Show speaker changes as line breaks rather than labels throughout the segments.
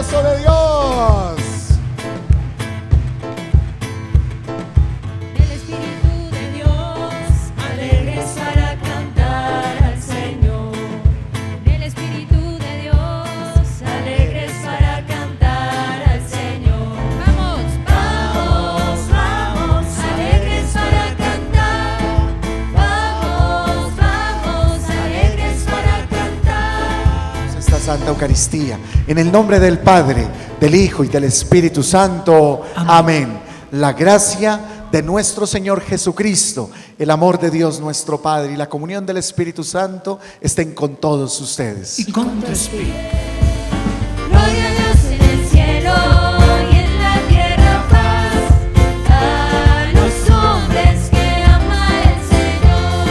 aplauso de Dios.
El Espíritu de Dios, alegres para cantar al Señor. El Espíritu de Dios, alegres para cantar al Señor. Vamos, vamos, vamos, alegres para cantar. Vamos, vamos, alegres para cantar.
Esta Santa Eucaristía, en el nombre del Padre, del Hijo y del Espíritu Santo. Amén. La gracia de nuestro Señor Jesucristo, el amor de Dios nuestro Padre y la comunión del Espíritu Santo estén con todos ustedes.
Y con tu espíritu.
Gloria a Dios en el cielo y en la tierra paz, a los hombres que ama el Señor.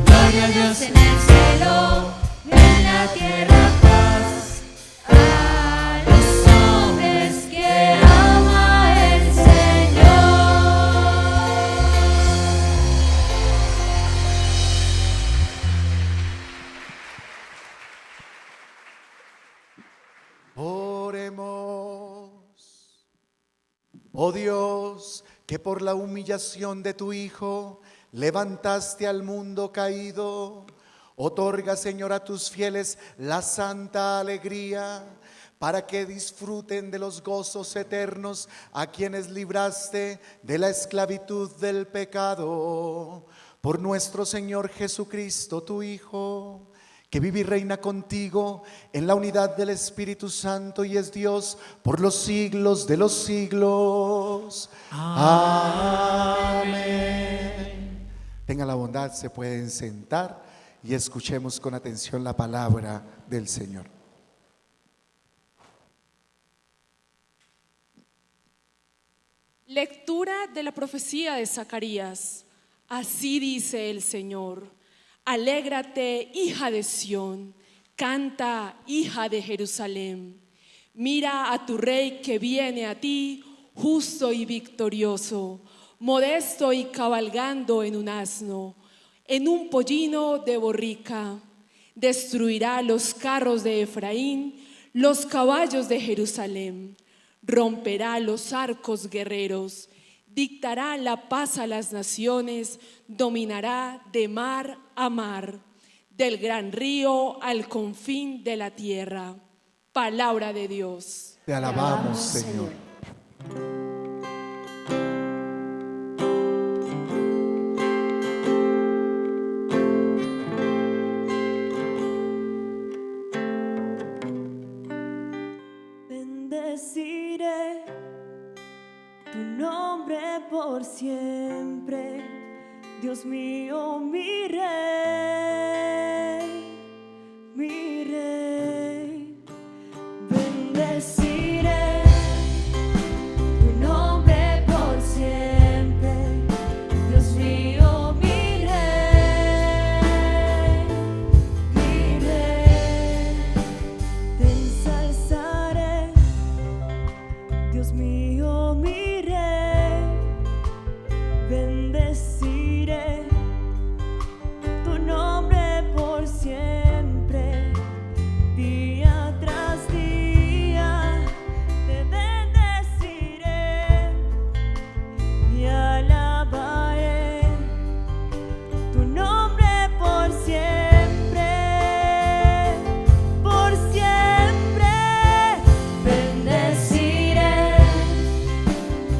Gloria a Dios en el cielo y en la tierra paz, a los hombres que ama el Señor.
Oremos. Oh Dios, que por la humillación de tu Hijo levantaste al mundo caído, otorga, Señor, a tus fieles la santa alegría, para que disfruten de los gozos eternos a quienes libraste de la esclavitud del pecado. Por nuestro Señor Jesucristo, tu Hijo, que vive y reina contigo en la unidad del Espíritu Santo y es Dios por los siglos de los siglos. Amén. Tengan la bondad, se pueden sentar y escuchemos con atención la palabra del Señor.
Lectura de la profecía de Zacarías. Así dice el Señor: alégrate, hija de Sión, canta, hija de Jerusalén. Mira a tu rey que viene a ti, justo y victorioso, modesto y cabalgando en un asno, en un pollino de borrica. Destruirá los carros de Efraín, los caballos de Jerusalén. Romperá los arcos guerreros, dictará la paz a las naciones, dominará de mar a mar, del gran río al confín de la tierra. Palabra de Dios.
Te alabamos, Señor.
Bendeciré tu nombre por siempre, Dios mío, mi rey, mi rey. Bendeciré tu nombre por siempre, Dios mío, mi rey, mi rey. Te ensalzaré, Dios mío, mi rey. Bendeciré tu nombre por siempre, día tras día. Te bendeciré y alabaré tu nombre por siempre, por siempre. Bendeciré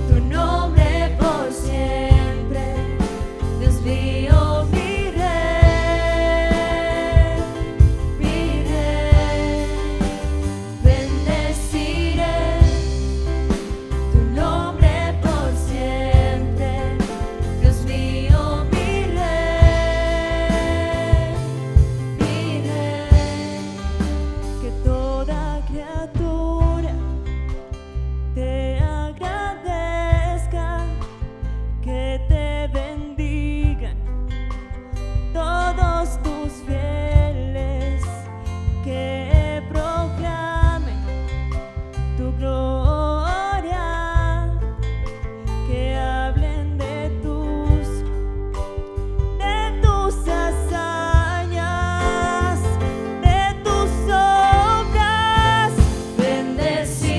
tu nombre por siempre, Dios mío, mi rey, mi rey. Bendeciré tu nombre por siempre, Dios mío, mi rey, mi rey. Que toda criatura te agradezca, que te bendigan todos tus fieles, que proclamen tu gloria, que hablen de tus hazañas, de tus obras. Bendeciré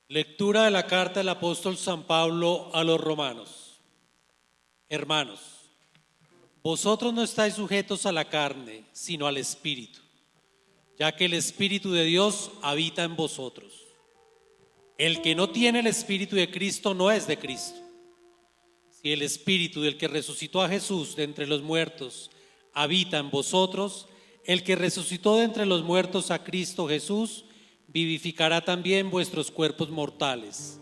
Lectura de la carta del apóstol San Pablo a los romanos. Hermanos, vosotros no estáis sujetos a la carne, sino al Espíritu, ya que el Espíritu de Dios habita en vosotros. El que no tiene el Espíritu de Cristo no es de Cristo. Si el Espíritu del que resucitó a Jesús de entre los muertos habita en vosotros, el que resucitó de entre los muertos a Cristo Jesús vivificará también vuestros cuerpos mortales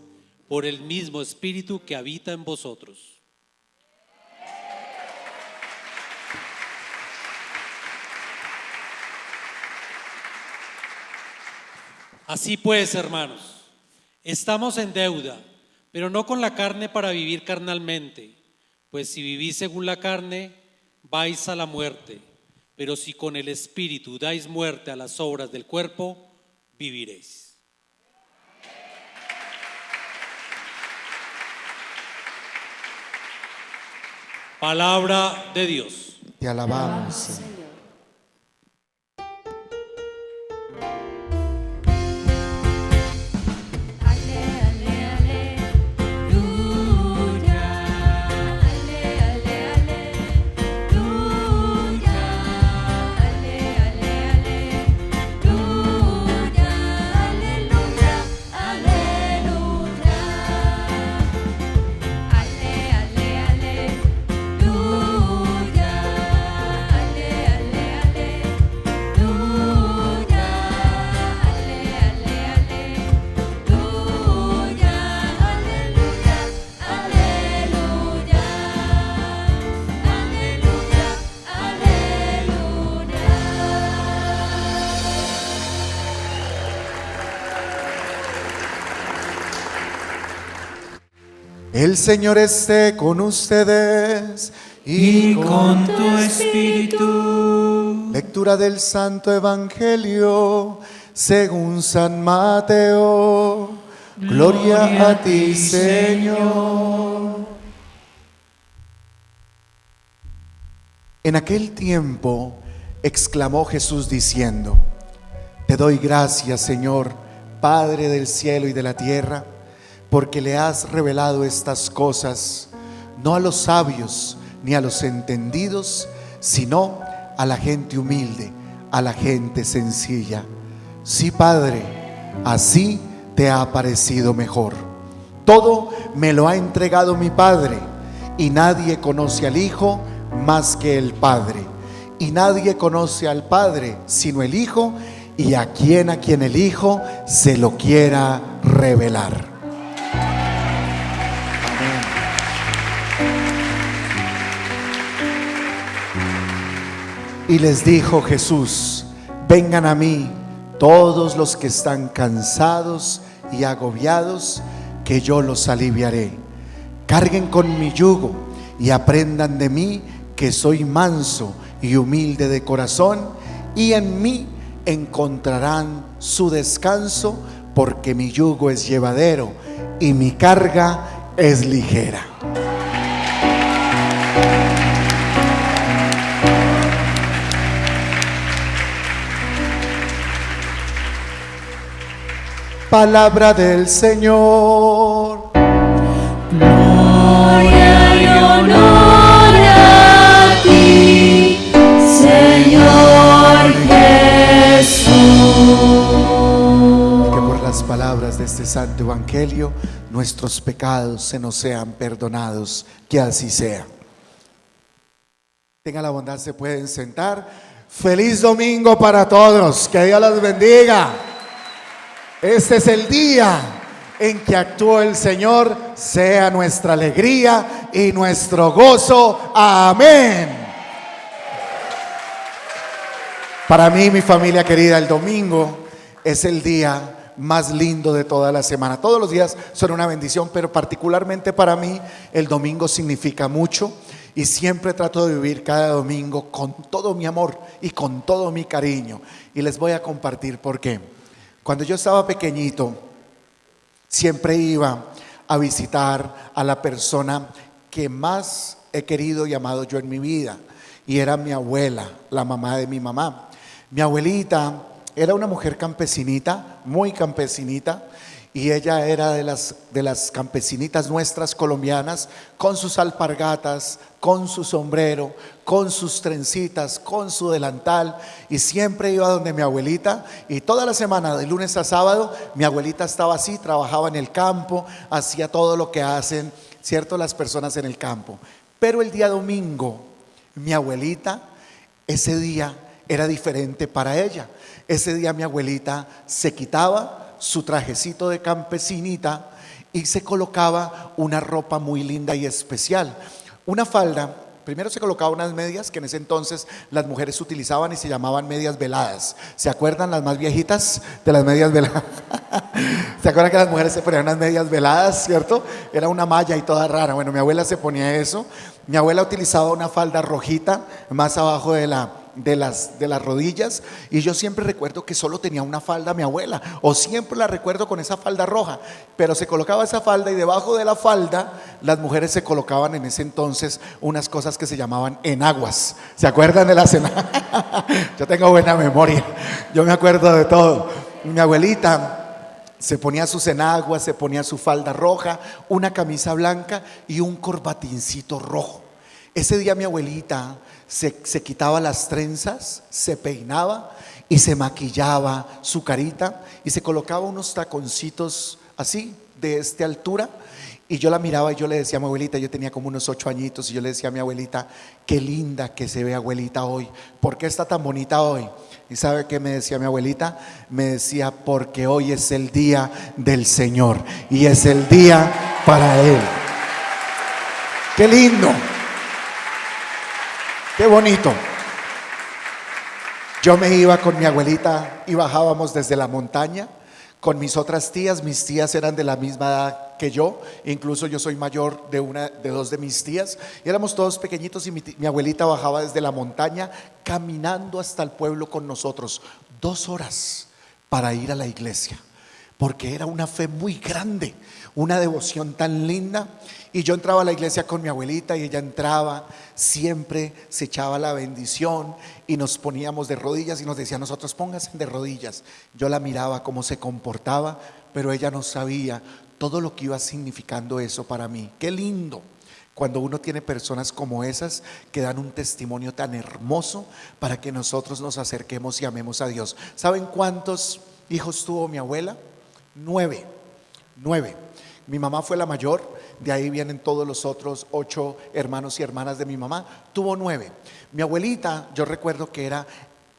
por el mismo Espíritu que habita en vosotros. Así pues, hermanos, estamos en deuda, pero no con la carne para vivir carnalmente, pues si vivís según la carne, vais a la muerte, pero si con el Espíritu dais muerte a las obras del cuerpo, viviréis. Palabra de Dios.
Te alabamos, Señor. El Señor esté con ustedes
y con tu espíritu.
Lectura del Santo Evangelio según San Mateo. Gloria a ti, Señor. En aquel tiempo exclamó Jesús diciendo: Te doy gracias, Señor, Padre del cielo y de la tierra, porque le has revelado estas cosas, no a los sabios ni a los entendidos, sino a la gente humilde, a la gente sencilla. Sí, Padre, así te ha parecido mejor. Todo me lo ha entregado mi Padre, y nadie conoce al Hijo más que el Padre, y nadie conoce al Padre sino el Hijo, y a quien el Hijo se lo quiera revelar. Y les dijo Jesús: vengan a mí todos los que están cansados y agobiados, que yo los aliviaré. Carguen con mi yugo y aprendan de mí, que soy manso y humilde de corazón, y en mí encontrarán su descanso, porque mi yugo es llevadero y mi carga es ligera. Palabra del Señor.
Gloria y honor a ti, Señor Jesús.
Y que por las palabras de este santo evangelio nuestros pecados se nos sean perdonados. Que así sea. Tengan la bondad, se pueden sentar. Feliz domingo para todos. Que Dios los bendiga. Este es el día en que actuó el Señor, sea nuestra alegría y nuestro gozo. Amén. Para mí, mi familia querida, el domingo es el día más lindo de toda la semana. Todos los días son una bendición, pero particularmente para mí el domingo significa mucho, y siempre trato de vivir cada domingo con todo mi amor y con todo mi cariño. Y les voy a compartir por qué. Cuando yo estaba pequeñito, siempre iba a visitar a la persona que más he querido y amado yo en mi vida, y era mi abuela, la mamá de mi mamá. Mi abuelita era una mujer campesinita, muy campesinita, y ella era de las campesinitas nuestras colombianas, con sus alpargatas, con su sombrero, con sus trencitas, con su delantal, y siempre iba donde mi abuelita, y toda la semana, de lunes a sábado, mi abuelita estaba así, trabajaba en el campo, hacía todo lo que hacen, ¿cierto?, las personas en el campo. Pero el día domingo, mi abuelita, ese día era diferente para ella. Ese día mi abuelita se quitaba su trajecito de campesinita y se colocaba una ropa muy linda y especial. Una falda, primero se colocaba unas medias que en ese entonces las mujeres utilizaban y se llamaban medias veladas. ¿Se acuerdan las más viejitas de las medias veladas? ¿Se acuerdan que las mujeres se ponían unas medias veladas, cierto? Era una malla y toda rara. Bueno, mi abuela se ponía eso. Mi abuela utilizaba una falda rojita más abajo de las rodillas, y yo siempre recuerdo que solo tenía una falda mi abuela, o siempre la recuerdo con esa falda roja, pero se colocaba esa falda y debajo de la falda las mujeres se colocaban en ese entonces unas cosas que se llamaban enaguas. ¿Se acuerdan de las enaguas? Yo tengo buena memoria, yo me acuerdo de todo. Mi abuelita se ponía sus enaguas, se ponía su falda roja, una camisa blanca y un corbatincito rojo. Ese día mi abuelita se quitaba las trenzas, se peinaba y se maquillaba su carita y se colocaba unos taconcitos así, de esta altura. Y yo la miraba y yo le decía a mi abuelita, yo tenía como unos 8 añitos, y yo le decía a mi abuelita: qué linda que se ve abuelita hoy, ¿por qué está tan bonita hoy? ¿Y sabe qué me decía mi abuelita? Me decía: porque hoy es el día del Señor y es el día para Él. ¡Qué lindo! ¡Qué bonito! Yo me iba con mi abuelita y bajábamos desde la montaña con mis otras tías. Mis tías eran de la misma edad que yo, incluso yo soy mayor de dos de mis tías, y éramos todos pequeñitos, y mi abuelita bajaba desde la montaña caminando hasta el pueblo con nosotros, 2 horas para ir a la iglesia, porque era una fe muy grande, una devoción tan linda. Y yo entraba a la iglesia con mi abuelita y ella entraba, siempre se echaba la bendición y nos poníamos de rodillas y nos decía a nosotros: pónganse de rodillas. Yo la miraba cómo se comportaba, pero ella no sabía todo lo que iba significando eso para mí. Qué lindo cuando uno tiene personas como esas que dan un testimonio tan hermoso para que nosotros nos acerquemos y amemos a Dios. ¿Saben cuántos hijos tuvo mi abuela? 9. Mi mamá fue la mayor, de ahí vienen todos los otros 8 hermanos y hermanas de mi mamá. Tuvo 9. Mi abuelita, yo recuerdo que era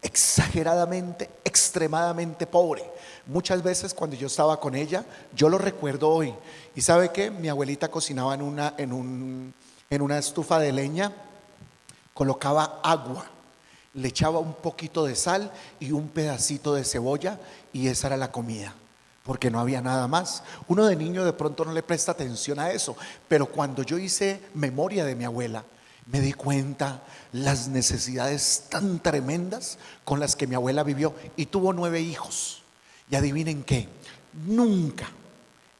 exageradamente, extremadamente pobre. Muchas veces cuando yo estaba con ella, yo lo recuerdo hoy. ¿Y sabe qué? Mi abuelita cocinaba en una estufa de leña, colocaba agua, le echaba un poquito de sal y un pedacito de cebolla, y esa era la comida, porque no había nada más. Uno de niño de pronto no le presta atención a eso, pero cuando yo hice memoria de mi abuela, me di cuenta las necesidades tan tremendas con las que mi abuela vivió, y tuvo 9 hijos. Y adivinen qué, nunca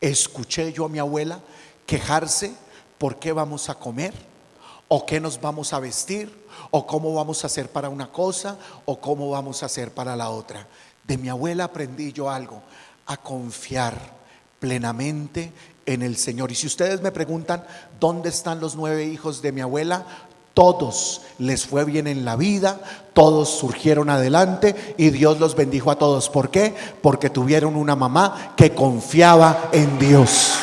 escuché yo a mi abuela quejarse por qué vamos a comer, o qué nos vamos a vestir, o cómo vamos a hacer para una cosa, o cómo vamos a hacer para la otra. De mi abuela aprendí yo algo: a confiar plenamente en el Señor. Y si ustedes me preguntan dónde están los 9 hijos de mi abuela, todos les fue bien en la vida, todos surgieron adelante y Dios los bendijo a todos. ¿Por qué? Porque tuvieron una mamá que confiaba en Dios.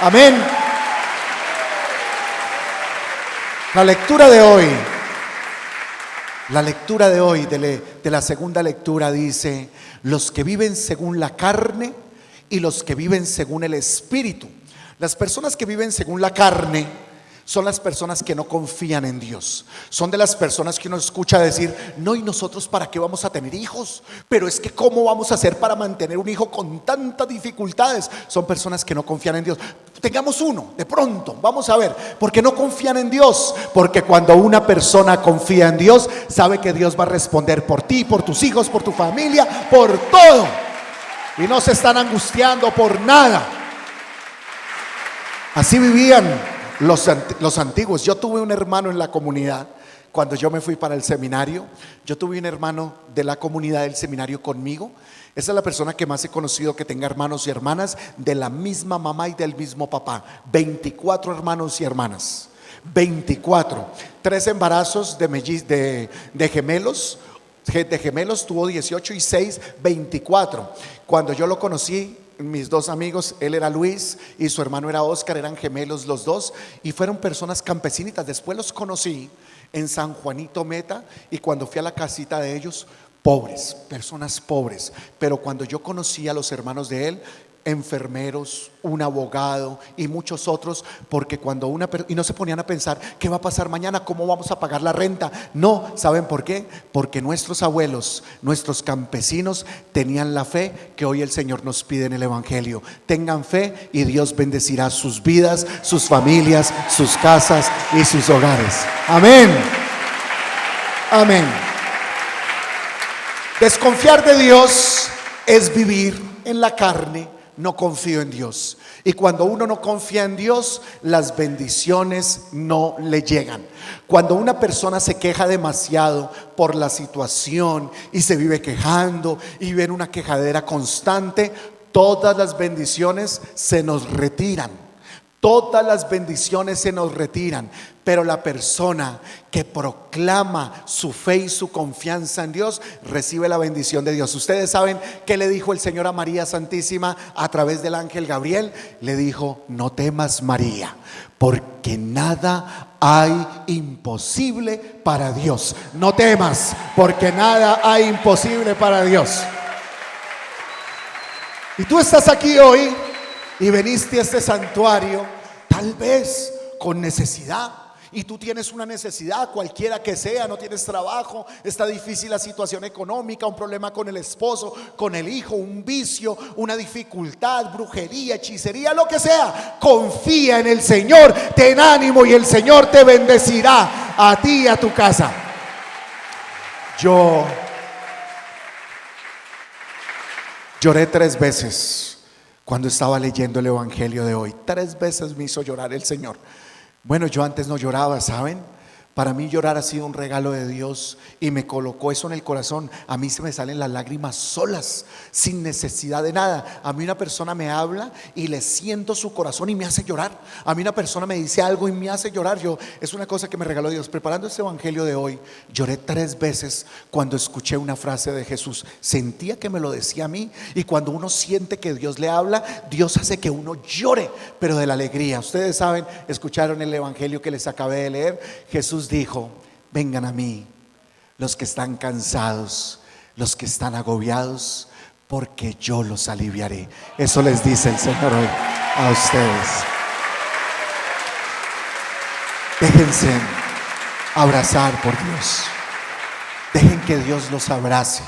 Amén. La lectura de hoy, de la segunda lectura, dice: los que viven según la carne y los que viven según el Espíritu. Las personas que viven según la carne son las personas que no confían en Dios. Son de las personas que uno escucha decir: no, ¿y nosotros para qué vamos a tener hijos? Pero es que ¿cómo vamos a hacer para mantener un hijo con tantas dificultades? Son personas que no confían en Dios. Tengamos uno, de pronto, vamos a ver. ¿Por qué no confían en Dios? Porque cuando una persona confía en Dios, sabe que Dios va a responder por ti, por tus hijos, por tu familia, por todo. Y no se están angustiando por nada. Así vivían los antiguos. Yo tuve un hermano en la comunidad cuando yo me fui para el seminario. Yo tuve un hermano de la comunidad del seminario conmigo, Esa es la persona que más he conocido que tenga hermanos y hermanas de la misma mamá y del mismo papá. 24 hermanos y hermanas. 24. 3 embarazos de gemelos. De gemelos tuvo 18 y 6, 24. Cuando yo lo conocí, mis 2 amigos, él era Luis y su hermano era Oscar, eran gemelos los 2 y fueron personas campesinitas. Después los conocí en San Juanito Meta y cuando fui a la casita de ellos, pobres, personas pobres. Pero cuando yo conocí a los hermanos de él, enfermeros, un abogado y muchos otros, porque cuando y no se ponían a pensar qué va a pasar mañana, cómo vamos a pagar la renta. No, ¿saben por qué? Porque nuestros abuelos, nuestros campesinos tenían la fe que hoy el Señor nos pide en el Evangelio. Tengan fe y Dios bendecirá sus vidas, sus familias, sus casas y sus hogares. Amén. Amén. Desconfiar de Dios es vivir en la carne. No confío en Dios. Y cuando uno no confía en Dios, las bendiciones no le llegan. Cuando una persona se queja demasiado por la situación y se vive quejando y vive en una quejadera constante, todas las bendiciones se nos retiran. Todas las bendiciones se nos retiran. Pero la persona que proclama su fe y su confianza en Dios recibe la bendición de Dios. Ustedes saben qué le dijo el Señor a María Santísima a través del ángel Gabriel. Le dijo: no temas, María, porque nada hay imposible para Dios. No temas, porque nada hay imposible para Dios. Y tú estás aquí hoy y veniste a este santuario tal vez con necesidad. Y tú tienes una necesidad, cualquiera que sea, no tienes trabajo, está difícil la situación económica, un problema con el esposo, con el hijo, un vicio, una dificultad, brujería, hechicería, lo que sea. Confía en el Señor, ten ánimo y el Señor te bendecirá a ti y a tu casa. Yo lloré 3 veces cuando estaba leyendo el Evangelio de hoy. 3 veces me hizo llorar el Señor. Bueno, yo antes no lloraba, ¿saben? Para mí llorar ha sido un regalo de Dios y me colocó eso en el corazón. A mí se me salen las lágrimas solas, sin necesidad de nada. A mí una persona me habla y le siento su corazón y me hace llorar. A mí una persona me dice algo y me hace llorar. Es una cosa que me regaló Dios. Preparando este Evangelio de hoy, lloré 3 veces cuando escuché una frase de Jesús. Sentía que me lo decía a mí. Y cuando uno siente que Dios le habla, Dios hace que uno llore, pero de la alegría. Ustedes saben, escucharon el Evangelio que les acabé de leer. Jesús dijo: vengan a mí los que están cansados, los que están agobiados, porque yo los aliviaré. Eso les dice el Señor hoy a ustedes. Déjense abrazar por Dios. Dejen que Dios los abrace.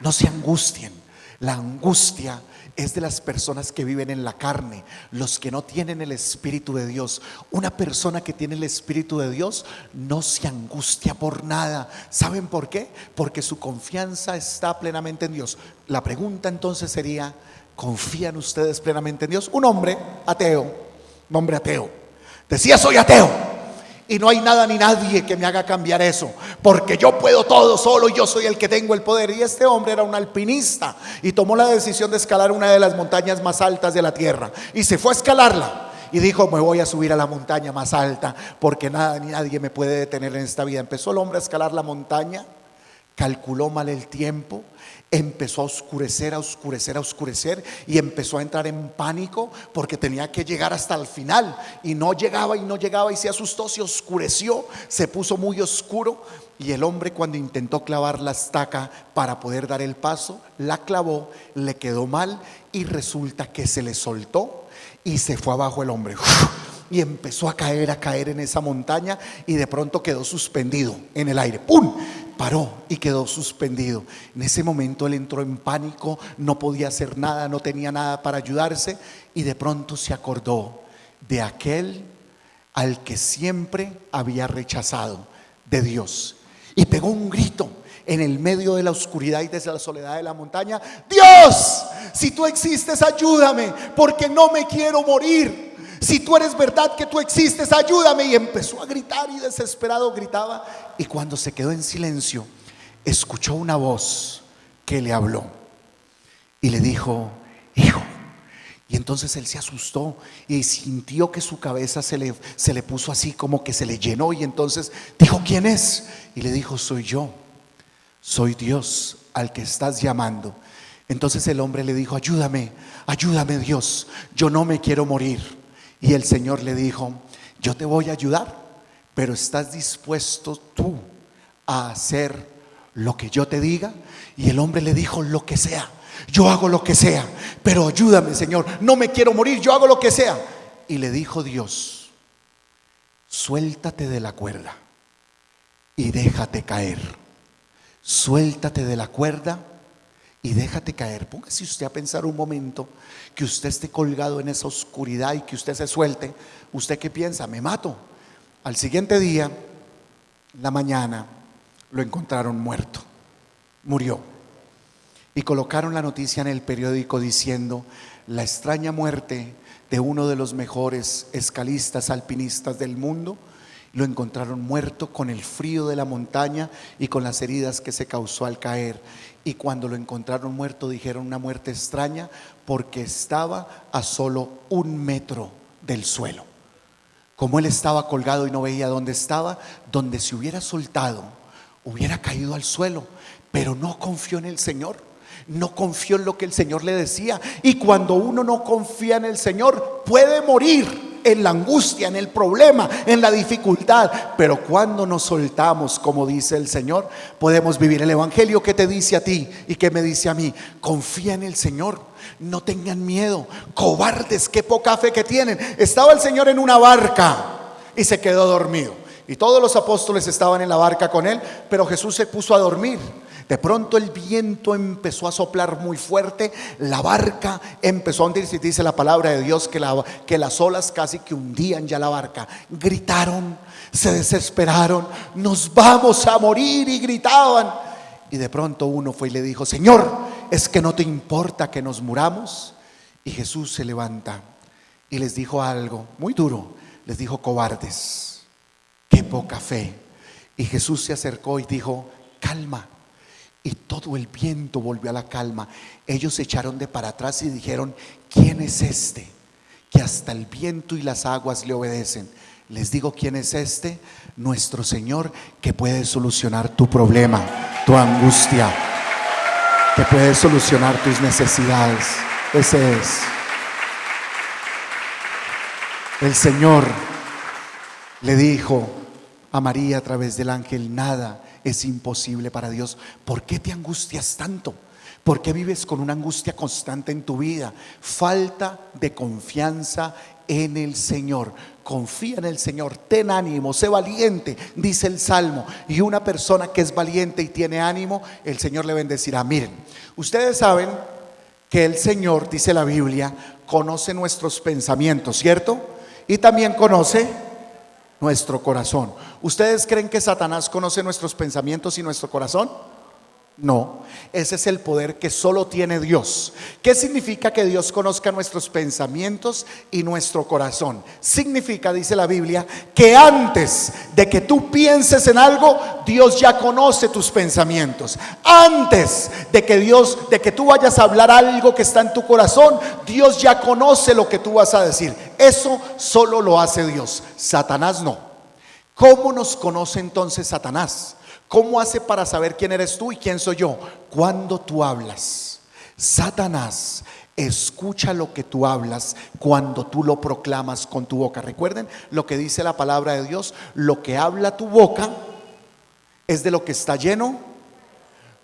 No se angustien. La angustia es de las personas que viven en la carne, los que no tienen el Espíritu de Dios. Una persona que tiene el Espíritu de Dios no se angustia por nada. ¿Saben por qué? Porque su confianza está plenamente en Dios. La pregunta entonces sería: ¿confían ustedes plenamente en Dios? Un hombre ateo decía: soy ateo y no hay nada ni nadie que me haga cambiar eso, porque yo puedo todo solo y yo soy el que tengo el poder. Y este hombre era un alpinista y tomó la decisión de escalar una de las montañas más altas de la tierra y se fue a escalarla y dijo: me voy a subir a la montaña más alta, porque nada ni nadie me puede detener en esta vida. Empezó el hombre a escalar la montaña, calculó mal el tiempo, empezó a oscurecer y empezó a entrar en pánico porque tenía que llegar hasta el final y no llegaba y se asustó, se oscureció, se puso muy oscuro. Y el hombre, cuando intentó clavar la estaca para poder dar el paso, la clavó, le quedó mal y resulta que se le soltó y se fue abajo el hombre. Y empezó a caer en esa montaña y de pronto quedó suspendido en el aire. ¡Pum! Paró y quedó suspendido. En ese momento él entró en pánico, no podía hacer nada, no tenía nada para ayudarse y de pronto se acordó de aquel al que siempre había rechazado, de Dios, y pegó un grito en el medio de la oscuridad y desde la soledad de la montaña: Dios, si tú existes, ayúdame, porque no me quiero morir. Si tú eres verdad que tú existes, ayúdame. Y empezó a gritar y desesperado gritaba. Y cuando se quedó en silencio, escuchó una voz que le habló y le dijo: hijo. Y entonces él se asustó y sintió que su cabeza se le puso así, como que se le llenó. Y entonces dijo: ¿quién es? Y le dijo: soy yo, soy Dios al que estás llamando. Entonces el hombre le dijo: ayúdame, ayúdame Dios, yo no me quiero morir. Y el Señor le dijo: yo te voy a ayudar, pero ¿estás dispuesto tú a hacer lo que yo te diga? Y el hombre le dijo: lo que sea, yo hago lo que sea, pero ayúdame Señor, no me quiero morir, yo hago lo que sea. Y le dijo Dios: suéltate de la cuerda y déjate caer. Suéltate de la cuerda y déjate caer. Póngase usted a pensar un momento que usted esté colgado en esa oscuridad y que usted se suelte. ¿Usted qué piensa? Me mato. Al siguiente día, la mañana, lo encontraron muerto. Murió. Y colocaron la noticia en el periódico diciendo: la extraña muerte de uno de los mejores escalistas alpinistas del mundo. Lo encontraron muerto con el frío de la montaña y con las heridas que se causó al caer. Y cuando lo encontraron muerto, dijeron: una muerte extraña, porque estaba a solo 1 metro del suelo. Como él estaba colgado y no veía dónde estaba, donde se hubiera soltado, hubiera caído al suelo. Pero no confió en el Señor, no confió en lo que el Señor le decía. Y cuando uno no confía en el Señor, puede morir en la angustia, en el problema, en la dificultad. Pero cuando nos soltamos, como dice el Señor, podemos vivir. El evangelio que te dice a ti y que me dice a mí: confía en el Señor, no tengan miedo. Cobardes, qué poca fe que tienen. Estaba el Señor en una barca y se quedó dormido, y todos los apóstoles estaban en la barca con él, pero Jesús se puso a dormir. De pronto el viento empezó a soplar muy fuerte, la barca empezó a hundirse. Dice la palabra de Dios que las olas casi que hundían ya la barca. Gritaron, se desesperaron: nos vamos a morir, y gritaban. Y de pronto uno fue y le dijo: Señor, ¿es que no te importa que nos muramos? Y Jesús se levanta y les dijo algo muy duro. Les dijo: cobardes, qué poca fe. Y Jesús se acercó y dijo: calma. Y todo el viento volvió a la calma. Ellos se echaron de para atrás y dijeron: ¿quién es este que hasta el viento y las aguas le obedecen? Les digo: ¿quién es este? Nuestro Señor, que puede solucionar tu problema, tu angustia, que puede solucionar tus necesidades. Ese es el Señor. Le dijo a María a través del ángel: nada es imposible para Dios. ¿Por qué te angustias tanto? ¿Por qué vives con una angustia constante en tu vida? Falta de confianza en el Señor. Confía en el Señor, ten ánimo, sé valiente, dice el Salmo. Y una persona que es valiente y tiene ánimo, el Señor le bendecirá. Miren, ustedes saben que el Señor, dice la Biblia, conoce nuestros pensamientos, ¿cierto? Y también conoce nuestro corazón. ¿Ustedes creen que Satanás conoce nuestros pensamientos y nuestro corazón? No, ese es el poder que solo tiene Dios. ¿Qué significa que Dios conozca nuestros pensamientos y nuestro corazón? Significa, dice la Biblia, que antes de que tú pienses en algo, Dios ya conoce tus pensamientos. Antes de que tú vayas a hablar algo que está en tu corazón, Dios ya conoce lo que tú vas a decir. Eso solo lo hace Dios, Satanás no. ¿Cómo nos conoce entonces Satanás? ¿Cómo hace para saber quién eres tú y quién soy yo? Cuando tú hablas. Satanás escucha lo que tú hablas cuando tú lo proclamas con tu boca. Recuerden lo que dice la palabra de Dios: lo que habla tu boca es de lo que está lleno.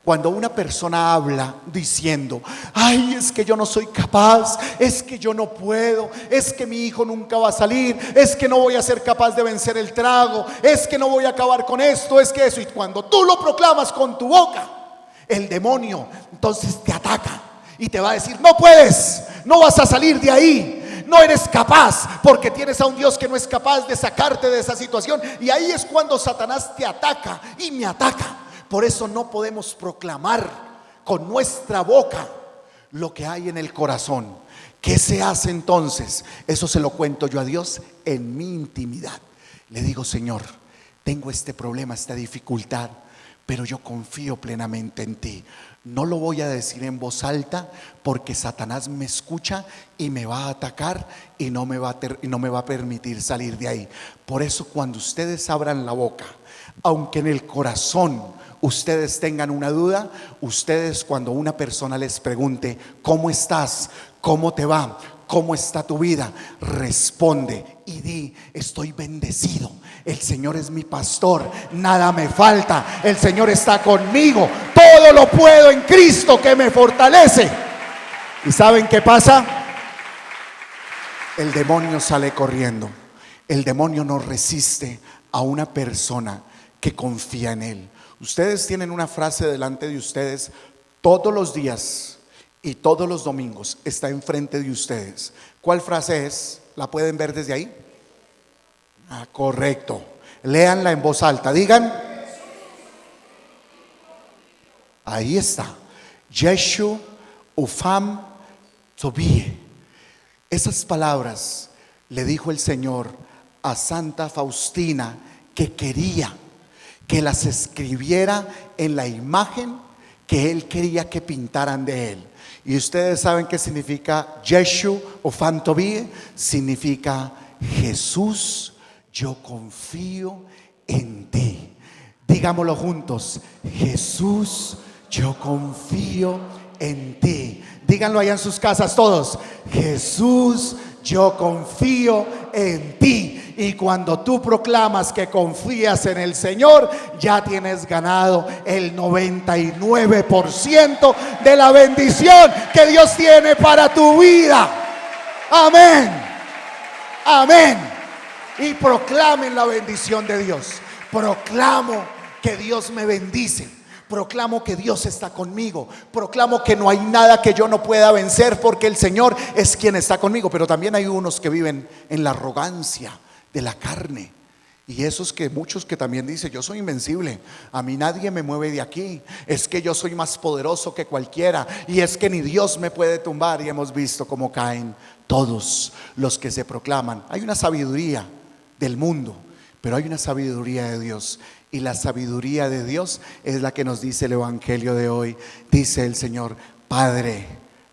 Cuando una persona habla diciendo: ay, es que yo no soy capaz, es que yo no puedo, es que mi hijo nunca va a salir, es que no voy a ser capaz de vencer el trago, es que no voy a acabar con esto, es que eso. Y cuando tú lo proclamas con tu boca, el demonio entonces te ataca y te va a decir: no puedes, no vas a salir de ahí, no eres capaz, porque tienes a un Dios que no es capaz de sacarte de esa situación. Y ahí es cuando Satanás te ataca y me ataca. Por eso no podemos proclamar con nuestra boca lo que hay en el corazón. ¿Qué se hace entonces? Eso se lo cuento yo a Dios en mi intimidad. Le digo: Señor, tengo este problema, esta dificultad, pero yo confío plenamente en ti. No lo voy a decir en voz alta porque Satanás me escucha y me va a atacar y no me va a permitir salir de ahí. Por eso cuando ustedes abran la boca, aunque en el corazón ustedes tengan una duda, ustedes cuando una persona les pregunte: ¿cómo estás? ¿Cómo te va? ¿Cómo está tu vida? Responde y di: estoy bendecido, el Señor es mi pastor, nada me falta, el Señor está conmigo, todo lo puedo en Cristo que me fortalece. ¿Y saben qué pasa? El demonio sale corriendo. El demonio no resiste a una persona que confía en él. Ustedes tienen una frase delante de ustedes todos los días y todos los domingos, está enfrente de ustedes. ¿Cuál frase es? ¿La pueden ver desde ahí? Correcto. Léanla en voz alta. Digan. Ahí está. Yeshu ufam tobie. Esas palabras le dijo el Señor a Santa Faustina, que quería que las escribiera en la imagen que él quería que pintaran de él. Y ustedes saben qué significa Yeshu o Fantobie. Significa: Jesús, yo confío en ti. Digámoslo juntos: Jesús, yo confío en ti. Díganlo allá en sus casas todos: Jesús, yo confío en ti. Y cuando tú proclamas que confías en el Señor, ya tienes ganado el 99% de la bendición que Dios tiene para tu vida. Amén. Amén. Y proclamen la bendición de Dios. Proclamo que Dios me bendice. Proclamo que Dios está conmigo. Proclamo que no hay nada que yo no pueda vencer, porque el Señor es quien está conmigo. Pero también hay unos que viven en la arrogancia de la carne, y esos que muchos que también dicen: yo soy invencible, a mí nadie me mueve de aquí, es que yo soy más poderoso que cualquiera, y es que ni Dios me puede tumbar. Y hemos visto cómo caen todos los que se proclaman. Hay una sabiduría del mundo, pero hay una sabiduría de Dios, y la sabiduría de Dios es la que nos dice el evangelio de hoy. Dice el Señor: Padre,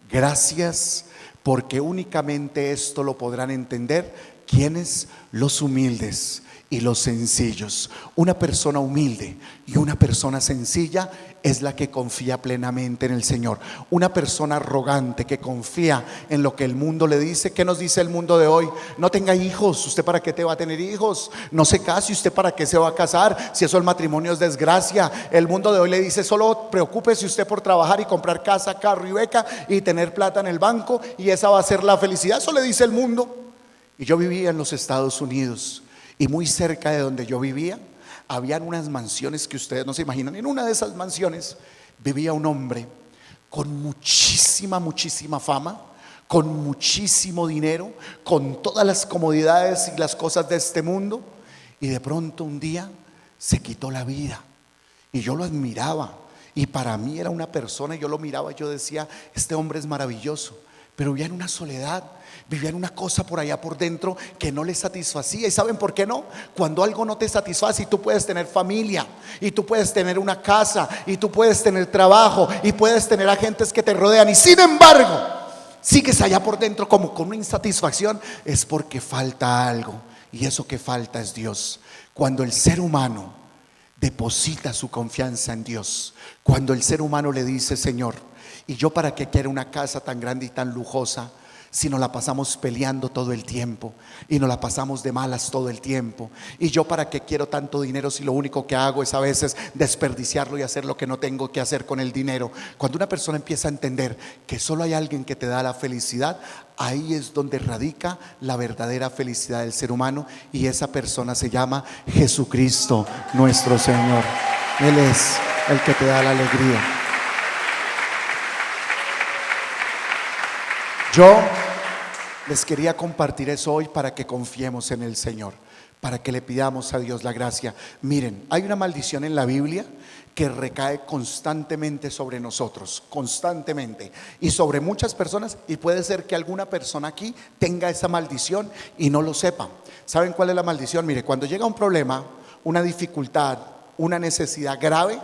gracias, porque únicamente esto lo podrán entender quienes, los humildes y los sencillos. Una persona humilde y una persona sencilla es la que confía plenamente en el Señor. Una persona arrogante que confía en lo que el mundo le dice. ¿Qué nos dice el mundo de hoy? No tenga hijos. ¿Usted para qué te va a tener hijos? No se case. ¿Usted para qué se va a casar? Si eso el matrimonio es desgracia. El mundo de hoy le dice: solo preocúpese usted por trabajar y comprar casa, carro y beca y tener plata en el banco, y esa va a ser la felicidad. Eso le dice el mundo. Y yo vivía en los Estados Unidos, y muy cerca de donde yo vivía habían unas mansiones que ustedes no se imaginan. En una de esas mansiones vivía un hombre con muchísima fama, con muchísimo dinero, con todas las comodidades y las cosas de este mundo. Y de pronto un día se quitó la vida, y yo lo admiraba, y para mí era una persona, y yo lo miraba y yo decía: este hombre es maravilloso. Pero vivía en una soledad, vivía en una cosa por allá por dentro que no le satisfacía. ¿Y saben por qué no? Cuando algo no te satisface, y tú puedes tener familia, y tú puedes tener una casa, y tú puedes tener trabajo, y puedes tener agentes que te rodean, y sin embargo sigues allá por dentro como con una insatisfacción, es porque falta algo, y eso que falta es Dios. Cuando el ser humano deposita su confianza en Dios, cuando el ser humano le dice: Señor, ¿y yo para qué quiero una casa tan grande y tan lujosa si nos la pasamos peleando todo el tiempo y nos la pasamos de malas todo el tiempo? ¿Y yo para qué quiero tanto dinero si lo único que hago es a veces desperdiciarlo y hacer lo que no tengo que hacer con el dinero? Cuando una persona empieza a entender que solo hay alguien que te da la felicidad, ahí es donde radica la verdadera felicidad del ser humano, y esa persona se llama Jesucristo nuestro Señor. Él es el que te da la alegría. Yo les quería compartir eso hoy para que confiemos en el Señor, para que le pidamos a Dios la gracia. Miren, hay una maldición en la Biblia que recae constantemente sobre nosotros, constantemente, y sobre muchas personas, y puede ser que alguna persona aquí tenga esa maldición y no lo sepa. ¿Saben cuál es la maldición? Mire, cuando llega un problema, una dificultad, una necesidad grave,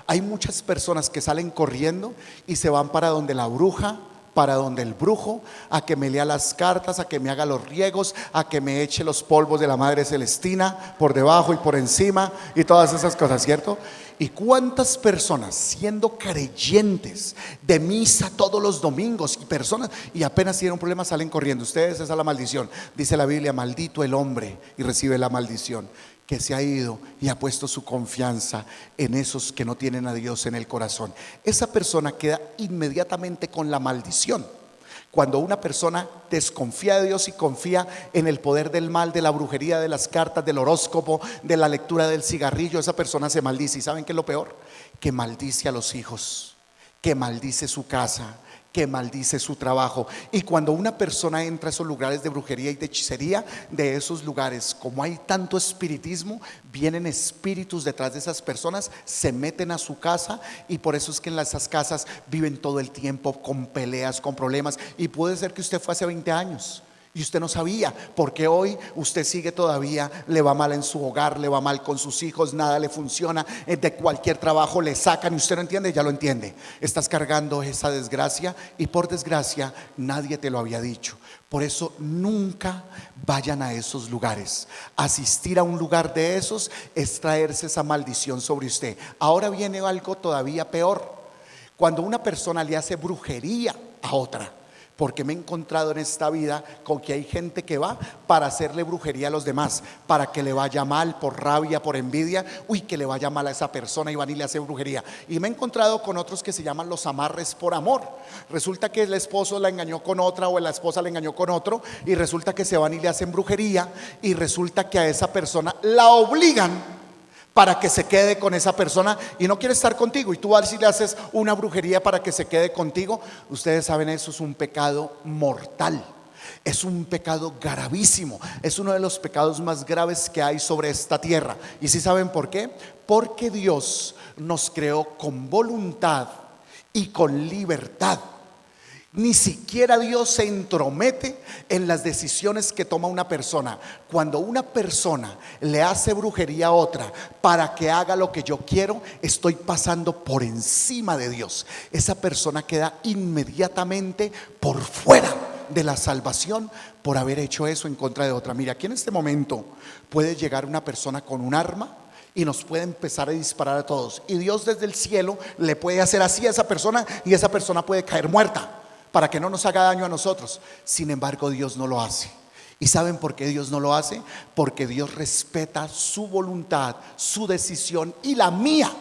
Hay muchas personas que salen corriendo y se van para donde la bruja, para donde el brujo, a que me lea las cartas, a que me haga los riegos, a que me eche los polvos de la Madre Celestina por debajo y por encima y todas esas cosas, ¿cierto? ¿Y cuántas personas siendo creyentes de misa todos los domingos y personas y apenas tienen un problema salen corriendo? Ustedes, esa es la maldición. Dice la Biblia, maldito el hombre, y recibe la maldición, que se ha ido y ha puesto su confianza en esos que no tienen a Dios en el corazón. Esa persona queda inmediatamente con la maldición. Cuando una persona desconfía de Dios y confía en el poder del mal, de la brujería, de las cartas, del horóscopo, de la lectura del cigarrillo, esa persona se maldice. ¿Y saben qué es lo peor? Que maldice a los hijos, que maldice su casa, que maldice su trabajo. Y cuando una persona entra a esos lugares de brujería y de hechicería, de esos lugares, como hay tanto espiritismo, vienen espíritus detrás de esas personas, se meten a su casa, y por eso es que en esas casas viven todo el tiempo con peleas, con problemas. Y puede ser que usted fue hace 20 años y usted no sabía, porque hoy usted sigue todavía, le va mal en su hogar, le va mal con sus hijos, nada le funciona, de cualquier trabajo le sacan y usted no entiende. Ya lo entiende, estás cargando esa desgracia y por desgracia nadie te lo había dicho. Por eso nunca vayan a esos lugares. Asistir a un lugar de esos es traerse esa maldición sobre usted. Ahora viene algo todavía peor: cuando una persona le hace brujería a otra. Porque me he encontrado en esta vida con que hay gente que va para hacerle brujería a los demás, para que le vaya mal por rabia, por envidia. Uy, que le vaya mal a esa persona, y van y le hacen brujería. Y me he encontrado con otros que se llaman los amarres por amor. Resulta que el esposo la engañó con otra, o la esposa la engañó con otro, y resulta que se van y le hacen brujería, y resulta que a esa persona la obligan para que se quede con esa persona, y no quiere estar contigo, y tú vas y le haces una brujería para que se quede contigo. Ustedes saben, eso es un pecado mortal, es un pecado gravísimo, es uno de los pecados más graves que hay sobre esta tierra. ¿Y si saben por qué? Porque Dios nos creó con voluntad y con libertad. Ni siquiera Dios se entromete en las decisiones que toma una persona. Cuando una persona le hace brujería a otra para que haga lo que yo quiero, estoy pasando por encima de Dios. Esa persona queda inmediatamente por fuera de la salvación por haber hecho eso en contra de otra. Mira, aquí en este momento puede llegar una persona con un arma y nos puede empezar a disparar a todos, y Dios desde el cielo le puede hacer así a esa persona, y esa persona puede caer muerta para que no nos haga daño a nosotros. Sin embargo, Dios no lo hace. ¿Y saben por qué Dios no lo hace? Porque Dios respeta su voluntad, su decisión y la mía.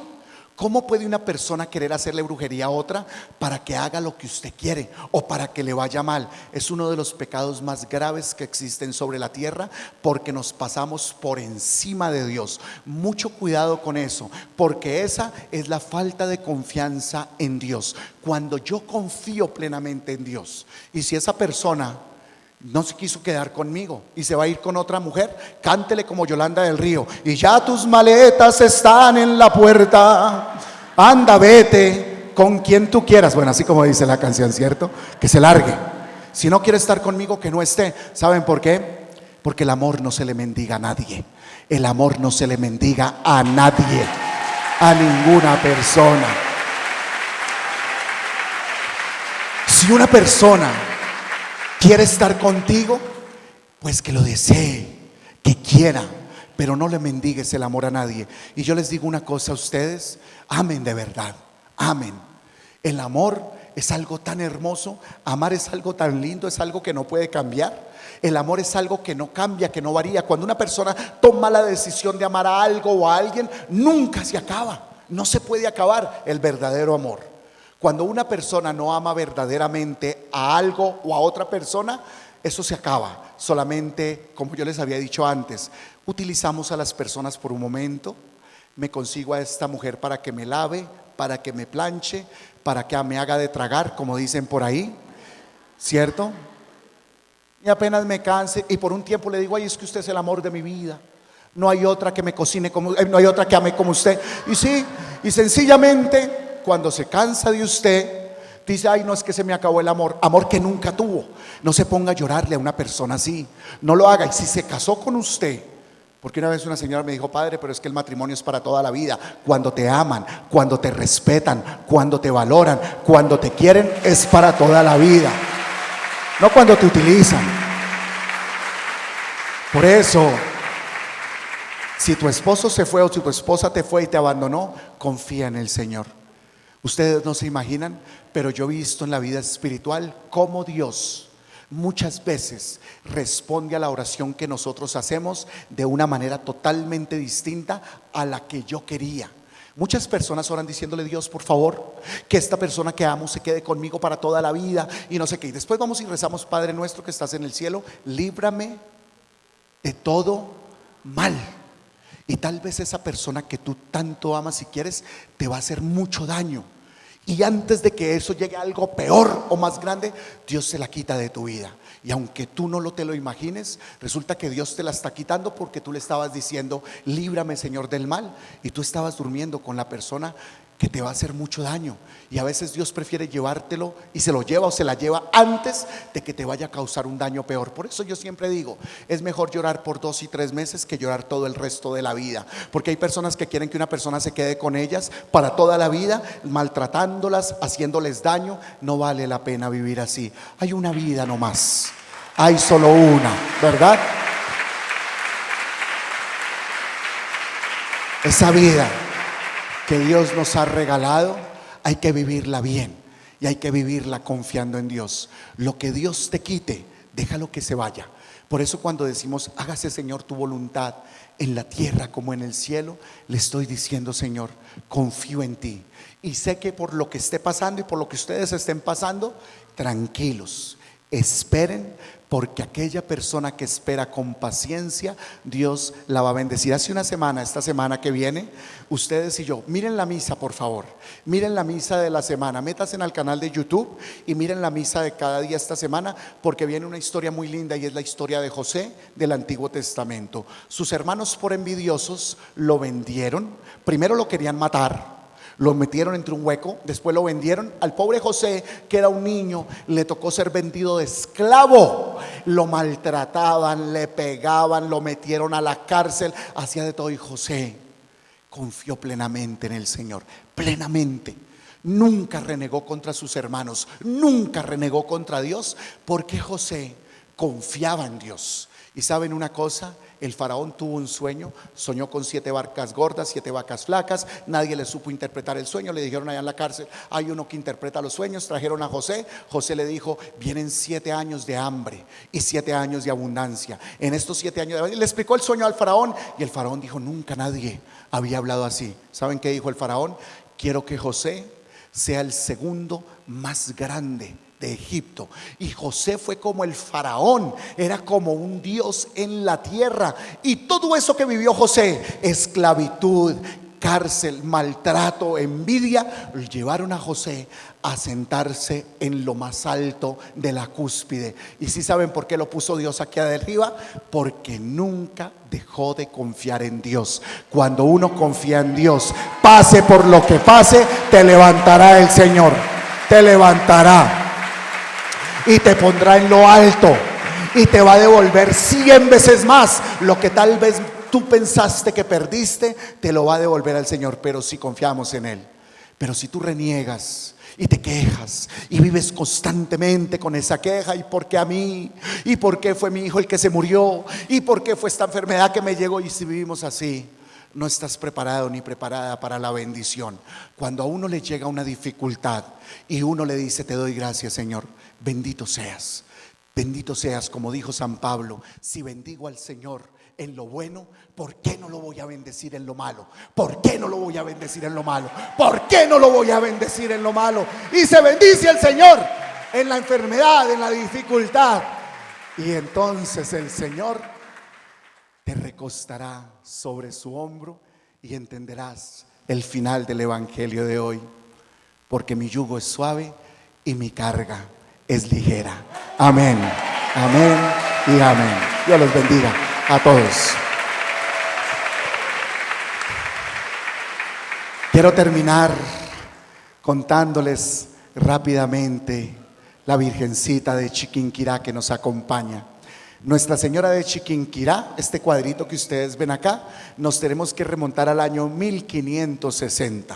¿Cómo puede una persona querer hacerle brujería a otra para que haga lo que usted quiere o para que le vaya mal? Es uno de los pecados más graves que existen sobre la tierra, porque nos pasamos por encima de Dios. Mucho cuidado con eso, porque esa es la falta de confianza en Dios. Cuando yo confío plenamente en Dios, y si esa persona no se quiso quedar conmigo y se va a ir con otra mujer, cántele como Yolanda del Río: y ya tus maletas están en la puerta, anda, vete con quien tú quieras. Bueno, así como dice la canción, ¿cierto? Que se largue. Si no quiere estar conmigo, que no esté. ¿Saben por qué? Porque el amor no se le mendiga a nadie. El amor no se le mendiga a nadie, a ninguna persona. Si una persona quiere estar contigo, pues que lo desee, que quiera, pero no le mendigues el amor a nadie. Y yo les digo una cosa a ustedes: amen de verdad, amen. El amor es algo tan hermoso, amar es algo tan lindo, es algo que no puede cambiar. El amor es algo que no cambia, que no varía. Cuando una persona toma la decisión de amar a algo o a alguien, nunca se acaba, no se puede acabar el verdadero amor. Cuando una persona no ama verdaderamente a algo o a otra persona, eso se acaba. Solamente, como yo les había dicho antes, utilizamos a las personas por un momento. Me consigo a esta mujer para que me lave, para que me planche, para que me haga de tragar, como dicen por ahí, ¿cierto? Y apenas me canse, y por un tiempo le digo: ay, es que usted es el amor de mi vida, no hay otra que me cocine como, no hay otra que ame como usted. Y sí, y sencillamente, cuando se cansa de usted, dice: ay, no, es que se me acabó el amor. Amor que nunca tuvo. No se ponga a llorarle a una persona así, no lo haga. Y si se casó con usted, Porque una vez una señora me dijo: padre, pero es que el matrimonio es para toda la vida. Cuando te aman, cuando te respetan, cuando te valoran, cuando te quieren, es para toda la vida, no cuando te utilizan. Por eso, si tu esposo se fue o si tu esposa te fue y te abandonó, confía en el Señor. Ustedes no se imaginan, pero yo he visto en la vida espiritual cómo Dios muchas veces responde a la oración que nosotros hacemos de una manera totalmente distinta a la que yo quería. Muchas personas oran diciéndole: Dios, por favor, que esta persona que amo se quede conmigo para toda la vida y no sé qué. Y después vamos y rezamos: Padre nuestro que estás en el cielo, líbrame de todo mal. Y tal vez esa persona que tú tanto amas y quieres te va a hacer mucho daño. Y antes de que eso llegue a algo peor o más grande, Dios se la quita de tu vida. Y aunque tú no te lo imagines, resulta que Dios te la está quitando porque tú le estabas diciendo: líbrame, Señor, del mal. Y tú estabas durmiendo con la persona que te va a hacer mucho daño. Y a veces Dios prefiere llevártelo y se lo lleva o se la lleva antes de que te vaya a causar un daño peor. Por eso yo siempre digo: es mejor llorar por 2 y 3 meses que llorar todo el resto de la vida. Porque hay personas que quieren que una persona se quede con ellas para toda la vida, maltratándolas, haciéndoles daño. No vale la pena vivir así. Hay una vida nomás, hay solo una, ¿verdad? Esa vida que Dios nos ha regalado, hay que vivirla bien y hay que vivirla confiando en Dios. Lo que Dios te quite, déjalo que se vaya. Por eso cuando decimos: hágase, Señor, tu voluntad en la tierra como en el cielo, le estoy diciendo: Señor, confío en ti. Y sé que por lo que esté pasando y por lo que ustedes estén pasando, tranquilos, esperen, porque aquella persona que espera con paciencia, Dios la va a bendecir. Hace una semana, esta semana que viene, ustedes y yo, miren la misa, por favor. Miren la misa de la semana. Métanse al canal de YouTube y miren la misa de cada día esta semana, porque viene una historia muy linda y es la historia de José del Antiguo Testamento. Sus hermanos, por envidiosos, lo vendieron. Primero lo querían matar, lo metieron entre un hueco, después lo vendieron. Al pobre José, que era un niño, le tocó ser vendido de esclavo. Lo maltrataban, le pegaban, lo metieron a la cárcel, hacía de todo. Y José confió plenamente en el Señor, plenamente. Nunca renegó contra sus hermanos, nunca renegó contra Dios, porque José confiaba en Dios. Y ¿saben una cosa? El faraón tuvo un sueño, soñó con 7 vacas gordas, 7 vacas flacas. Nadie le supo interpretar el sueño. Le dijeron allá en la cárcel: hay uno que interpreta los sueños. Trajeron a José. José le dijo: vienen 7 años de hambre y 7 años de abundancia. En estos 7 años de hambre, le explicó el sueño al faraón. Y el faraón dijo: nunca nadie había hablado así. ¿Saben qué dijo el faraón? Quiero que José sea el segundo más grande de Egipto. Y José fue como el faraón, era como un dios en la tierra. Y todo eso que vivió José, esclavitud, cárcel, maltrato, envidia, llevaron a José a sentarse en lo más alto de la cúspide. ¿Y si saben por qué lo puso Dios aquí arriba? Porque nunca dejó de confiar en Dios. Cuando uno confía en Dios, pase por lo que pase, te levantará el Señor, te levantará y te pondrá en lo alto y te va a devolver 100 veces más. Lo que tal vez tú pensaste que perdiste, te lo va a devolver al Señor, pero si confiamos en Él. Pero si tú reniegas y te quejas y vives constantemente con esa queja: ¿y por qué a mí? ¿Y por qué fue mi hijo el que se murió? ¿Y por qué fue esta enfermedad que me llegó? Y si vivimos así, no estás preparado ni preparada para la bendición. Cuando a uno le llega una dificultad y uno le dice: te doy gracias, Señor, bendito seas, como dijo San Pablo: si bendigo al Señor en lo bueno, ¿por qué no lo voy a bendecir en lo malo? ¿Por qué no lo voy a bendecir en lo malo? ¿Por qué no lo voy a bendecir en lo malo? Y se bendice al Señor en la enfermedad, en la dificultad. Y entonces el Señor te recostará sobre su hombro y entenderás el final del evangelio de hoy: porque mi yugo es suave y mi carga es ligera. Amén, amén y amén. Dios los bendiga a todos. Quiero terminar contándoles rápidamente la Virgencita de Chiquinquirá que nos acompaña. Nuestra Señora de Chiquinquirá, este cuadrito que ustedes ven acá, nos tenemos que remontar al año 1560.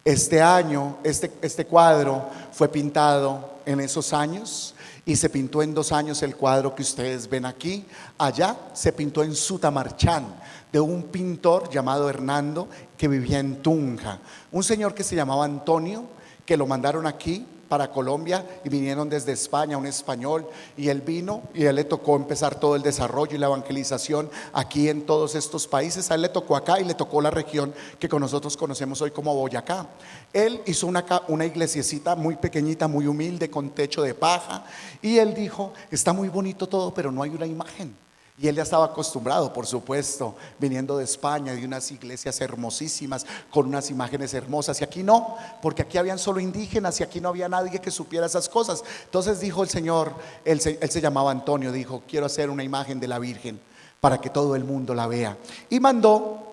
Este año, este cuadro fue pintado en esos años y se pintó en 2 años el cuadro que ustedes ven aquí. Allá se pintó en Sutamarchán, de un pintor llamado Hernando que vivía en Tunja. Un señor que se llamaba Antonio, que lo mandaron aquí para Colombia y vinieron desde España, un español, y él vino y a él le tocó empezar todo el desarrollo y la evangelización aquí en todos estos países. A él le tocó acá y le tocó la región que con nosotros conocemos hoy como Boyacá. Él hizo una iglesiecita muy pequeñita, muy humilde, con techo de paja, y él dijo: está muy bonito todo, pero no hay una imagen. Y él ya estaba acostumbrado, por supuesto, viniendo de España, de unas iglesias hermosísimas, con unas imágenes hermosas. Y aquí no, porque aquí habían solo indígenas y aquí no había nadie que supiera esas cosas. Entonces dijo el Señor, él se llamaba Antonio, dijo: quiero hacer una imagen de la Virgen para que todo el mundo la vea. Y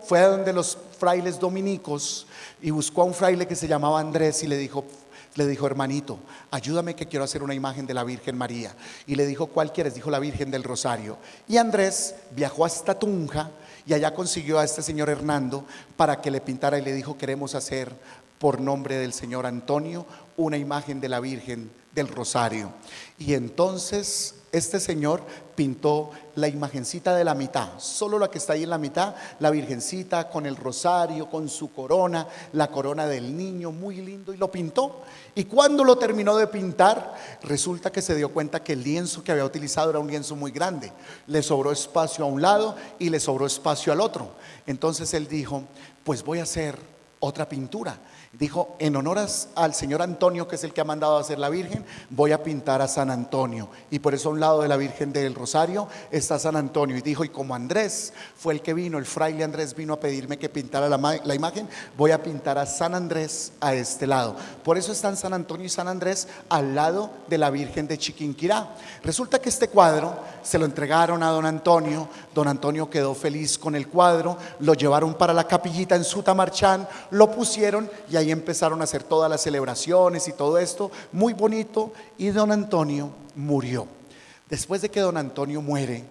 fue a donde los frailes dominicos y buscó a un fraile que se llamaba Andrés y le dijo: hermanito, ayúdame que quiero hacer una imagen de la Virgen María. Y le dijo: ¿cuál quieres? Dijo: la Virgen del Rosario. Y Andrés viajó hasta Tunja y allá consiguió a este señor Hernando para que le pintara, y le dijo: queremos hacer por nombre del señor Antonio una imagen de la Virgen del Rosario. Y entonces este señor pintó la imagencita de la mitad, solo la que está ahí en la mitad, la Virgencita con el rosario, con su corona, la corona del niño, muy lindo, y lo pintó. Y cuando lo terminó de pintar, resulta que se dio cuenta que el lienzo que había utilizado era un lienzo muy grande. Le sobró espacio a un lado y le sobró espacio al otro. Entonces él dijo: pues voy a hacer otra pintura. Dijo: en honor al señor Antonio, que es el que ha mandado a hacer la Virgen, voy a pintar a San Antonio. Y por eso a un lado de la Virgen del Rosario está San Antonio. Y dijo: y como Andrés fue el que vino, el fraile Andrés vino a pedirme que pintara la imagen, voy a pintar a San Andrés a este lado. Por eso están San Antonio y San Andrés al lado de la Virgen de Chiquinquirá. Resulta que este cuadro se lo entregaron a don Antonio. Don Antonio quedó feliz con el cuadro, lo llevaron para la capillita en Sutamarchán, lo pusieron y ahí empezaron a hacer todas las celebraciones y todo esto, muy bonito. Y don Antonio murió. Después de que don Antonio muere,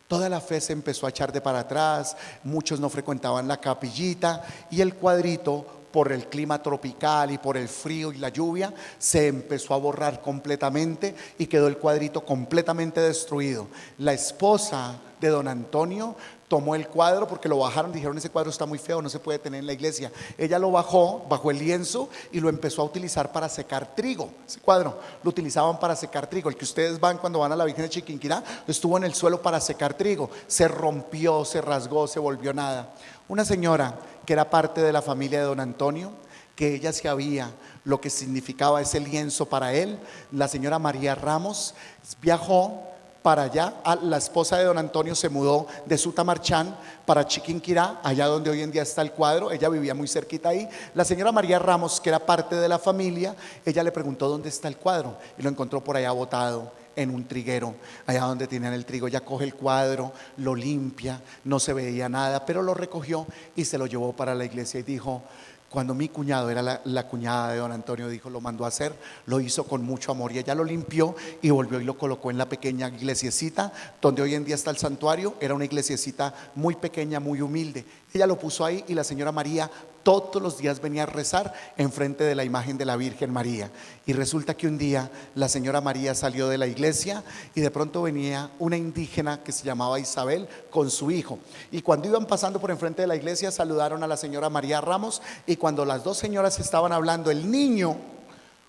toda la fe se empezó a echar de para atrás, muchos no frecuentaban la capillita y el cuadrito, por el clima tropical y por el frío y la lluvia, se empezó a borrar completamente y quedó el cuadrito completamente destruido. La esposa de don Antonio tomó el cuadro porque lo bajaron, dijeron: ese cuadro está muy feo, no se puede tener en la iglesia. Ella lo bajó el lienzo y lo empezó a utilizar para secar trigo. Ese cuadro lo utilizaban para secar trigo. El que ustedes van cuando van a la Virgen de Chiquinquirá, estuvo en el suelo para secar trigo. Se rompió, se rasgó, se volvió nada. Una señora que era parte de la familia de don Antonio, que ella sabía lo que significaba ese lienzo para él, la señora María Ramos, viajó para allá. La esposa de don Antonio se mudó de Sutamarchán para Chiquinquirá, allá donde hoy en día está el cuadro. Ella vivía muy cerquita ahí. La señora María Ramos, que era parte de la familia, ella le preguntó: ¿dónde está el cuadro? Y lo encontró por allá botado en un triguero, allá donde tenían el trigo. Ella coge el cuadro, lo limpia, no se veía nada, pero lo recogió y se lo llevó para la iglesia y dijo: cuando mi cuñado, era la cuñada de don Antonio, dijo, lo mandó a hacer, lo hizo con mucho amor, y ella lo limpió y volvió y lo colocó en la pequeña iglesiecita donde hoy en día está el santuario. Era una iglesiecita muy pequeña, muy humilde. Ella lo puso ahí y la señora María todos los días venía a rezar enfrente de la imagen de la Virgen María. Y resulta que un día la señora María salió de la iglesia y de pronto venía una indígena que se llamaba Isabel con su hijo. Y cuando iban pasando por enfrente de la iglesia, saludaron a la señora María Ramos, y cuando las dos señoras estaban hablando, el niño,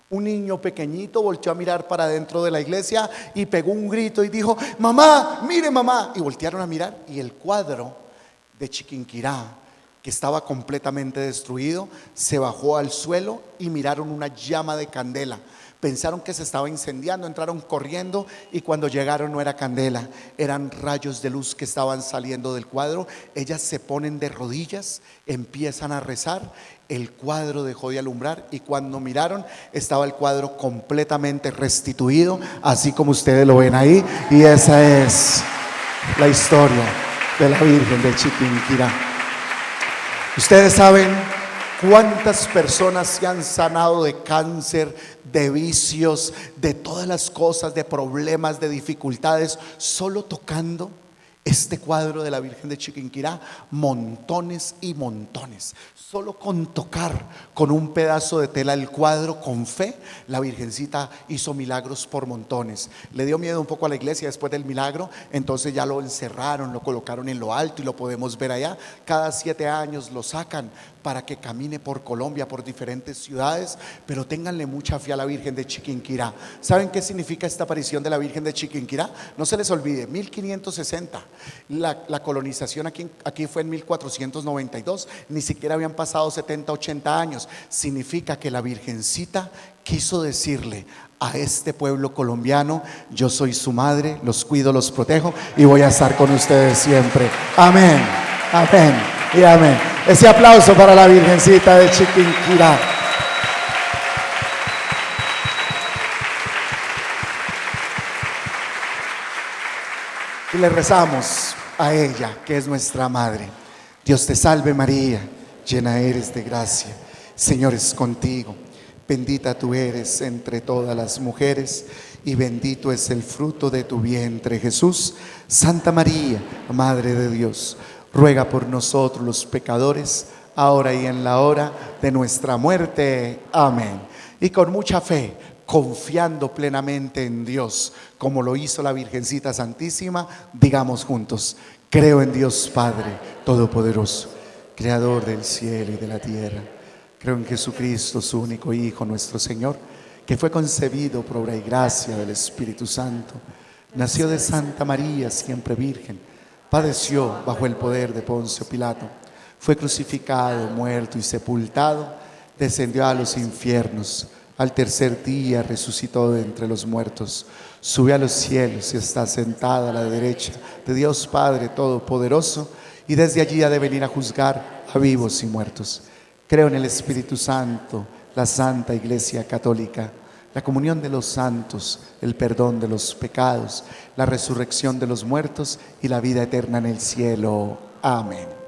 un niño pequeñito, volteó a mirar para dentro de la iglesia y pegó un grito y dijo: mamá, mire mamá. Y voltearon a mirar y el cuadro de Chiquinquirá, que estaba completamente destruido, se bajó al suelo y miraron una llama de candela. Pensaron que se estaba incendiando, entraron corriendo y cuando llegaron no era candela, eran rayos de luz que estaban saliendo del cuadro. Ellas se ponen de rodillas, empiezan a rezar, el cuadro dejó de alumbrar y cuando miraron estaba el cuadro completamente restituido, así como ustedes lo ven ahí. Y esa es la historia de la Virgen de Chiquinquirá. Ustedes saben ¿Cuántas personas se han sanado de cáncer, de vicios, de todas las cosas, de problemas, de dificultades, solo tocando este cuadro de la Virgen de Chiquinquirá? Montones y montones. Solo con tocar con un pedazo de tela el cuadro con fe, la Virgencita hizo milagros por montones. Le dio miedo un poco a la iglesia después del milagro, entonces ya lo encerraron, lo colocaron en lo alto y lo podemos ver allá. Cada 7 años lo sacan para que camine por Colombia, por diferentes ciudades, pero ténganle mucha fe a la Virgen de Chiquinquirá. ¿Saben qué significa esta aparición de la Virgen de Chiquinquirá? No se les olvide, 1560, la colonización aquí fue en 1492, ni siquiera habían pasado 70, 80 años. Significa que la Virgencita quiso decirle a este pueblo colombiano: yo soy su madre, los cuido, los protejo y voy a estar con ustedes siempre. Amén, amén y amén. Ese aplauso para la Virgencita de Chiquinquirá. Y le rezamos a ella, que es nuestra madre. Dios te salve María, llena eres de gracia, Señor es contigo. Bendita tú eres entre todas las mujeres y bendito es el fruto de tu vientre, Jesús. Santa María, Madre de Dios, ruega por nosotros los pecadores, ahora y en la hora de nuestra muerte. Amén. Y con mucha fe, confiando plenamente en Dios, como lo hizo la Virgencita Santísima, digamos juntos: creo en Dios Padre Todopoderoso, Creador del cielo y de la tierra. Creo en Jesucristo, su único Hijo, nuestro Señor, que fue concebido por obra y gracia del Espíritu Santo. Nació de Santa María, siempre virgen. Padeció bajo el poder de Poncio Pilato. Fue crucificado, muerto y sepultado. Descendió a los infiernos. Al tercer día resucitó de entre los muertos. Subió a los cielos y está sentado a la derecha de Dios Padre Todopoderoso. Y desde allí ha de venir a juzgar a vivos y muertos. Creo en el Espíritu Santo, la Santa Iglesia Católica, la comunión de los santos, el perdón de los pecados, la resurrección de los muertos y la vida eterna en el cielo. Amén.